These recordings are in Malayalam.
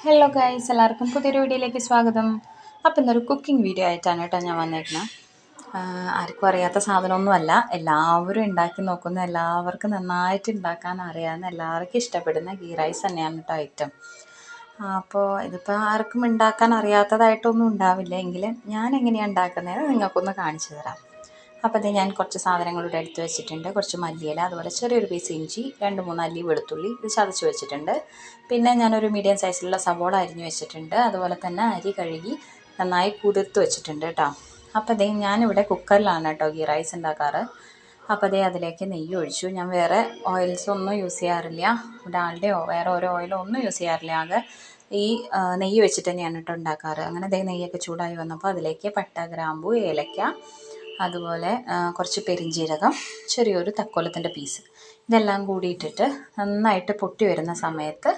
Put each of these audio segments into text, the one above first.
ഹലോ ഗൈസ്, എല്ലാവർക്കും പുതിയൊരു വീഡിയോയിലേക്ക് സ്വാഗതം. അപ്പോൾ ഇന്നൊരു കുക്കിംഗ് വീഡിയോ ആയിട്ടാണ് കേട്ടോ ഞാൻ വന്നേക്കുന്നത്. ആർക്കും അറിയാത്ത സാധനമൊന്നുമല്ല, എല്ലാവരും ഉണ്ടാക്കി നോക്കുന്ന, എല്ലാവർക്കും നന്നായിട്ട് ഉണ്ടാക്കാൻ അറിയാവുന്ന, എല്ലാവർക്കും ഇഷ്ടപ്പെടുന്ന ഗീ റൈസ് തന്നെയാണ് കേട്ടോ ഐറ്റം. അപ്പോൾ ഇതിപ്പോൾ ആർക്കും ഉണ്ടാക്കാൻ അറിയാത്തതായിട്ടൊന്നും ഉണ്ടാവില്ല, എങ്കിലും ഞാൻ എങ്ങനെയാണ് ഉണ്ടാക്കുന്നതെന്ന് നിങ്ങൾക്കൊന്ന് കാണിച്ചു തരാം. അപ്പോൾ അത് ഞാൻ കുറച്ച് സാധനങ്ങളിവിടെ എടുത്ത് വെച്ചിട്ടുണ്ട്. കുറച്ച് മല്ലിയില, അതുപോലെ ചെറിയൊരു പീസ് ഇഞ്ചി, 2-3 അല്ലി വെളുത്തുള്ളി ഇത് ചതച്ച് വെച്ചിട്ടുണ്ട്. പിന്നെ ഞാനൊരു മീഡിയം സൈസിലുള്ള സവോള അരിഞ്ഞ് വെച്ചിട്ടുണ്ട്. അതുപോലെ തന്നെ അരി കഴുകി നന്നായി കുതിർത്ത് വെച്ചിട്ടുണ്ട് കേട്ടോ. അപ്പോൾ അതേ ഞാനിവിടെ കുക്കറിലാണ് കേട്ടോ ഗീ റൈസ് ഉണ്ടാക്കാറ്. അപ്പോൾ അതേ അതിലേക്ക് നെയ്യ് ഒഴിച്ചു. ഞാൻ വേറെ ഓയിൽസ് ഒന്നും യൂസ് ചെയ്യാറില്ല, ഡാൽഡയോ വേറെ ഓരോ ഓയിലോ ഒന്നും യൂസ് ചെയ്യാറില്ല. ആകെ ഈ നെയ്യ് വെച്ചിട്ട് തന്നെയാണ് കേട്ടോ ഉണ്ടാക്കാറ്. അങ്ങനെ അതേ നെയ്യൊക്കെ ചൂടായി വന്നപ്പോൾ അതിലേക്ക് പട്ട, ഗ്രാമ്പു, ഏലക്ക, അതുപോലെ കുറച്ച് പെരിഞ്ജീരകം, ചെറിയൊരു തക്കോലത്തിൻ്റെ പീസ്, ഇതെല്ലാം കൂടി ഇട്ടിട്ട് നന്നായിട്ട് പൊട്ടി വരുന്ന സമയത്ത്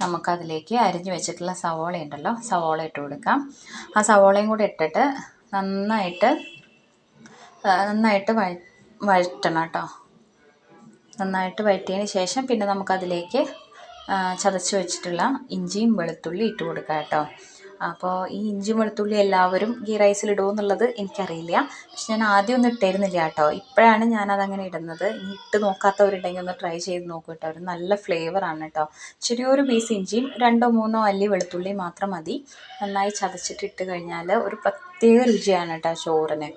നമുക്കതിലേക്ക് അരിഞ്ഞു വെച്ചിട്ടുള്ള സവോള ഉണ്ടല്ലോ, സവോള ഇട്ട് കൊടുക്കാം. ആ സവോളയും കൂടി ഇട്ടിട്ട് നന്നായിട്ട് വഴറ്റണം കേട്ടോ. നന്നായിട്ട് വഴറ്റിയതിന് ശേഷം പിന്നെ നമുക്കതിലേക്ക് ചതച്ച് വെച്ചിട്ടുള്ള ഇഞ്ചിയും വെളുത്തുള്ളി ഇട്ട് കൊടുക്കാം കേട്ടോ. അപ്പോൾ ഈ ഇഞ്ചി വെളുത്തുള്ളി എല്ലാവരും ഗീ റൈസിൽ ഇടുമെന്നുള്ളത് എനിക്കറിയില്ല, പക്ഷെ ഞാൻ ആദ്യം ഒന്നും ഇട്ടായിരുന്നില്ല കേട്ടോ. ഇപ്പോഴാണ് ഞാനതങ്ങനെ ഇടുന്നത്. ഇനി ഇട്ട് നോക്കാത്തവരുണ്ടെങ്കിൽ ഒന്ന് ട്രൈ ചെയ്ത് നോക്കൂ കേട്ടോ. ഒരു നല്ല ഫ്ലേവറാണ് കേട്ടോ. ചെറിയൊരു പീസ് ഇഞ്ചിയും 2-3 അല്ലി വെളുത്തുള്ളി മാത്രം മതി. നന്നായി ചതച്ചിട്ട് ഇട്ട് കഴിഞ്ഞാൽ ഒരു പ്രത്യേക രുചിയാണ് കേട്ടോ ചോറിന്.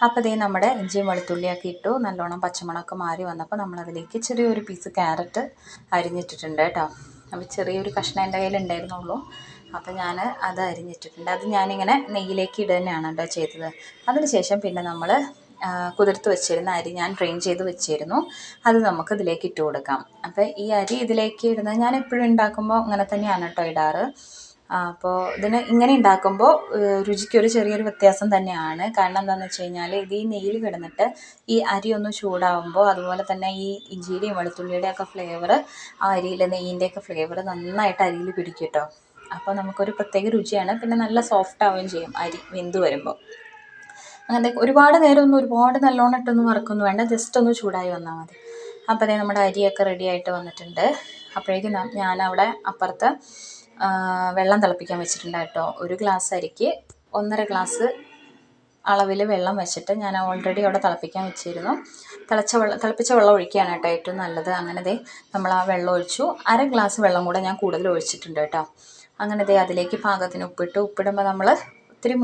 അപ്പോൾ ഇതേ നമ്മുടെ ഇഞ്ചിയും വെളുത്തുള്ളിയൊക്കെ ഇട്ടു. നല്ലോണം പച്ചമുളകൊക്കെ മാറി വന്നപ്പോൾ നമ്മളതിലേക്ക് ചെറിയൊരു പീസ് ക്യാരറ്റ് അരിഞ്ഞിട്ടിട്ടുണ്ട് കേട്ടോ. അപ്പോൾ ചെറിയൊരു കഷ്ണം എൻ്റെ കയ്യിലുണ്ടായിരുന്നുള്ളൂ, അപ്പോൾ ഞാൻ അത് അരിഞ്ഞിട്ടിട്ടുണ്ട്. അത് ഞാനിങ്ങനെ നെയ്യിലേക്ക് ഇടുക തന്നെയാണ് കേട്ടോ ചെയ്തത്. അതിനുശേഷം പിന്നെ നമ്മൾ കുതിർത്ത് വെച്ചിരുന്ന അരി ഞാൻ ഡ്രെയിൻ ചെയ്ത് വെച്ചിരുന്നു, അത് നമുക്ക് ഇതിലേക്ക് ഇട്ട് കൊടുക്കാം. അപ്പോൾ ഈ അരി ഇതിലേക്ക് ഇടുന്നത് ഞാൻ എപ്പോഴും ഉണ്ടാക്കുമ്പോൾ അങ്ങനെ തന്നെയാണ് കേട്ടോ ഇടാറ്. അപ്പോൾ ഇതിന് ഇങ്ങനെ ഉണ്ടാക്കുമ്പോൾ രുചിക്കൊരു ചെറിയൊരു വ്യത്യാസം തന്നെയാണ്. കാരണം എന്താണെന്ന് വെച്ച് കഴിഞ്ഞാൽ ഇത് ഈ നെയ്യിൽ കിടന്നിട്ട് ഈ അരി ഒന്ന് ചൂടാവുമ്പോൾ, അതുപോലെ തന്നെ ഈ ഇഞ്ചിയുടെയും വെളുത്തുള്ളിയുടെയൊക്കെ ഫ്ലേവർ ആ അരിയിലെ നെയ്യിൻ്റെയൊക്കെ ഫ്ലേവർ നന്നായിട്ട് അരിയിൽ പിടിക്കും കേട്ടോ. അപ്പോൾ നമുക്കൊരു പ്രത്യേക രുചിയാണ്. പിന്നെ നല്ല സോഫ്റ്റ് ആവുകയും ചെയ്യും അരി വെന്ത് വരുമ്പോൾ. അങ്ങനെ ഒരുപാട് നല്ലോണം ഇട്ടൊന്നും വറക്കൊന്നും വേണ്ട, ജസ്റ്റ് ഒന്ന് ചൂടായി വന്നാൽ മതി. അപ്പോൾ അതേ നമ്മുടെ അരിയൊക്കെ റെഡി ആയിട്ട് വന്നിട്ടുണ്ട്. അപ്പോഴേക്കും ഞാനവിടെ അപ്പുറത്ത് വെള്ളം തിളപ്പിക്കാൻ വെച്ചിട്ടുണ്ട് കേട്ടോ. 1 ഗ്ലാസ് അരിക്ക് 1.5 ഗ്ലാസ് അളവിൽ വെള്ളം വെച്ചിട്ട് ഞാൻ ഓൾറെഡി അവിടെ തിളപ്പിക്കാൻ വെച്ചിരുന്നു. തിളപ്പിച്ച വെള്ളം ഒഴിക്കുകയാണ് കേട്ടോ ഏറ്റവും നല്ലത്. അങ്ങനെ നമ്മൾ ആ വെള്ളം ഒഴിച്ചു. 1/2 ഗ്ലാസ് വെള്ളം കൂടെ ഞാൻ കൂടുതൽ ഒഴിച്ചിട്ടുണ്ട് കേട്ടോ. അങ്ങനെ അതിലേക്ക് പാകത്തിന് ഉപ്പിട്ടു. ഉപ്പിടുമ്പോൾ നമ്മൾ ഒത്തിരി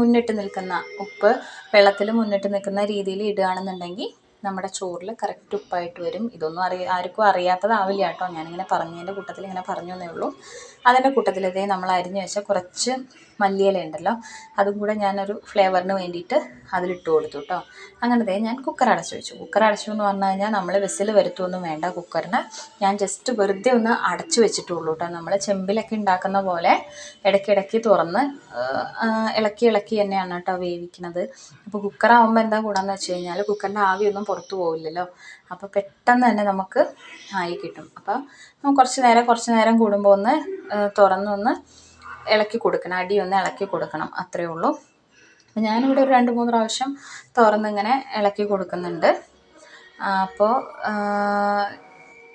വെള്ളത്തിൽ മുന്നിട്ട് നിൽക്കുന്ന രീതിയിൽ ഇടുകയാണെന്നുണ്ടെങ്കിൽ നമ്മുടെ ചോറിൽ കറക്റ്റ് ഉപ്പായിട്ട് വരും. ഇതൊന്നും ആർക്കും അറിയാത്തതാവില്ല കേട്ടോ. ഞാനിങ്ങനെ പറഞ്ഞതിൻ്റെ കൂട്ടത്തിൽ ഇങ്ങനെ പറഞ്ഞു എന്നേ ഉള്ളൂ. അതിൻ്റെ കൂട്ടത്തിൽ നമ്മൾ അരിഞ്ഞ് വെച്ച കുറച്ച് മല്ലിയില ഉണ്ടല്ലോ, അതും കൂടെ ഞാനൊരു ഫ്ലേവറിന് വേണ്ടിയിട്ട് അതിലിട്ട് കൊടുത്തു കേട്ടോ. അങ്ങനെ ഞാൻ കുക്കർ അടച്ചു വെച്ചു. കുക്കർ അടച്ചു എന്ന് പറഞ്ഞു കഴിഞ്ഞാൽ നമ്മൾ വിസിൽ വരുത്തുമൊന്നും വേണ്ട കുക്കറിന്. ഞാൻ ജസ്റ്റ് വെറുതെ ഒന്ന് അടച്ചു വെച്ചിട്ടുള്ളൂ കേട്ടോ. നമ്മൾ ചെമ്പിലൊക്കെ ഉണ്ടാക്കുന്ന പോലെ ഇടയ്ക്കിടയ്ക്ക് തുറന്ന് ഇളക്കി തന്നെയാണ് കേട്ടോ വേവിക്കുന്നത്. അപ്പോൾ കുക്കറാകുമ്പോൾ എന്താ കൂടാന്ന് വെച്ച് കഴിഞ്ഞാൽ കുക്കറിൻ്റെ ആവിയൊന്നും പുറത്തു പോവില്ലല്ലോ, അപ്പോൾ പെട്ടെന്ന് തന്നെ നമുക്ക് ആയി കിട്ടും. അപ്പോൾ കുറച്ച് നേരം കൂടുമ്പോൾ ഒന്ന് തുറന്നൊന്ന് ഇളക്കി കൊടുക്കണം, അടിയൊന്ന് ഇളക്കി കൊടുക്കണം, അത്രയേ ഉള്ളൂ. അപ്പോൾ ഞാനിവിടെ ഒരു 2-3 പ്രാവശ്യം തുറന്നിങ്ങനെ ഇളക്കി കൊടുക്കുന്നുണ്ട്. അപ്പോൾ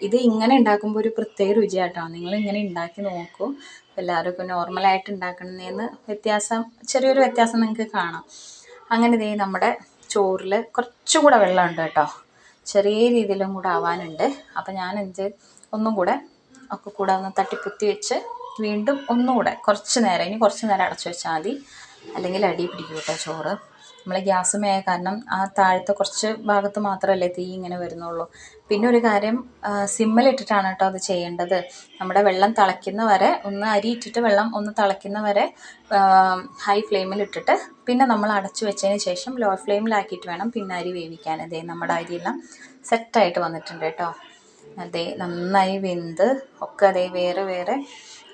ഇത് ഇങ്ങനെ ഉണ്ടാക്കുമ്പോൾ ഒരു പ്രത്യേക രുചിയാട്ടോ. നിങ്ങളിങ്ങനെ ഉണ്ടാക്കി നോക്കൂ. എല്ലാവർക്കും നോർമലായിട്ട് ഉണ്ടാക്കുന്നതിന് ചെറിയൊരു വ്യത്യാസം നിങ്ങൾക്ക് കാണാം. അങ്ങനെ നമ്മുടെ ചോറിൽ കുറച്ചുകൂടെ വെള്ളമുണ്ട് കേട്ടോ, ചെറിയ രീതിയിലും കൂടെ ആവാനുണ്ട്. അപ്പോൾ ഞാൻ ഒന്നും കൂടെ ഒക്കെ കൂടെ ഒന്ന് തട്ടിപ്പൊത്തി വെച്ച് വീണ്ടും ഒന്നുകൂടെ കുറച്ച് നേരം അടച്ചു വെച്ചാൽ മതി, അല്ലെങ്കിൽ അടി പിടിക്കും കേട്ടോ ചോറ്. നമ്മൾ ഗ്യാസുമേയ കാരണം ആ താഴത്തെ കുറച്ച് ഭാഗത്ത് മാത്രമല്ലേ തീ ഇങ്ങനെ വരുന്നുള്ളൂ. പിന്നെ ഒരു കാര്യം, സിമ്മിലിട്ടിട്ടാണ് കേട്ടോ അത് ചെയ്യേണ്ടത്. നമ്മുടെ വെള്ളം തിളയ്ക്കുന്ന വരെ അരി ഇട്ടിട്ട് വെള്ളം ഒന്ന് തിളയ്ക്കുന്ന വരെ ഹൈ ഫ്ലെയിമിലിട്ടിട്ട് പിന്നെ നമ്മൾ അടച്ചു വെച്ചതിന് ശേഷം ലോ ഫ്ലെയിമിലാക്കിയിട്ട് വേണം പിന്നെ അരി വേവിക്കാൻ. നമ്മുടെ അരിയെല്ലാം സെറ്റായിട്ട് വന്നിട്ടുണ്ട് കേട്ടോ. നന്നായി വെന്ത് ഒക്കെ വേറെ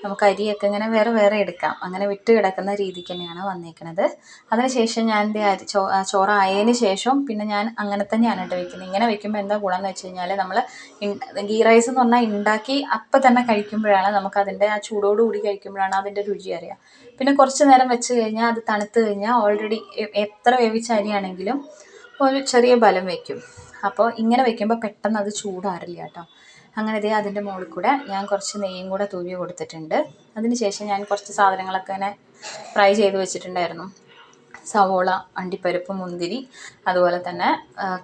നമുക്ക് അരിയൊക്കെ ഇങ്ങനെ വേറെ എടുക്കാം. അങ്ങനെ വിട്ട് കിടക്കുന്ന രീതിക്ക് തന്നെയാണ് വന്നേക്കുന്നത്. അതിനുശേഷം ഞാൻ ചോറായതിന് ശേഷം പിന്നെ ഞാൻ അങ്ങനെ തന്നെയാണ് കേട്ടോ വെക്കുന്നത്. ഇങ്ങനെ വെക്കുമ്പോൾ എന്താ ഗുണമെന്ന് വെച്ച് കഴിഞ്ഞാൽ നമ്മൾ ഗീ റൈസ് എന്ന് പറഞ്ഞാൽ ഉണ്ടാക്കി അപ്പം തന്നെ കഴിക്കുമ്പോഴാണ് നമുക്കതിൻ്റെ ആ ചൂടോടുകൂടി കഴിക്കുമ്പോഴാണ് അതിൻ്റെ രുചി അറിയുക. പിന്നെ കുറച്ച് നേരം വെച്ച് കഴിഞ്ഞാൽ അത് തണുത്ത് കഴിഞ്ഞാൽ ഓൾറെഡി എത്ര വേവിച്ച അരിയാണെങ്കിലും ഒരു ചെറിയ ബലം വയ്ക്കും. അപ്പോൾ ഇങ്ങനെ വെക്കുമ്പോൾ പെട്ടെന്ന് അത് ചൂടാറില്ല കേട്ടോ. അങ്ങനെ ഇതേ അതിൻ്റെ മുകളിൽ കൂടെ ഞാൻ കുറച്ച് നെയ്യും കൂടെ തൂവി കൊടുത്തിട്ടുണ്ട്. അതിന് ശേഷം ഞാൻ കുറച്ച് സാധനങ്ങളൊക്കെ ഇങ്ങനെ ഫ്രൈ ചെയ്ത് വെച്ചിട്ടുണ്ടായിരുന്നു. സവോള, അണ്ടിപ്പരിപ്പ്, മുന്തിരി, അതുപോലെ തന്നെ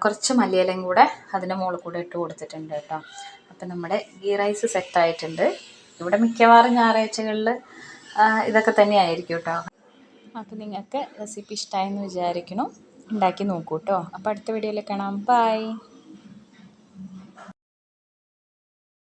കുറച്ച് മല്ലിയിലയും കൂടെ അതിൻ്റെ മുകളിൽ കൂടെ ഇട്ട് കൊടുത്തിട്ടുണ്ട് കേട്ടോ. അപ്പം നമ്മുടെ ഗീ റൈസ് സെറ്റായിട്ടുണ്ട്. ഇവിടെ മിക്കവാറും ഞായറാഴ്ചകളിൽ ഇതൊക്കെ തന്നെയായിരിക്കും കേട്ടോ. അപ്പോൾ നിങ്ങൾക്ക് റെസിപ്പി ഇഷ്ടമായെന്ന് വിചാരിക്കണം. ഉണ്ടാക്കി നോക്കൂ കേട്ടോ. അപ്പോൾ അടുത്ത വീഡിയോയിൽ കാണാം. ബൈ.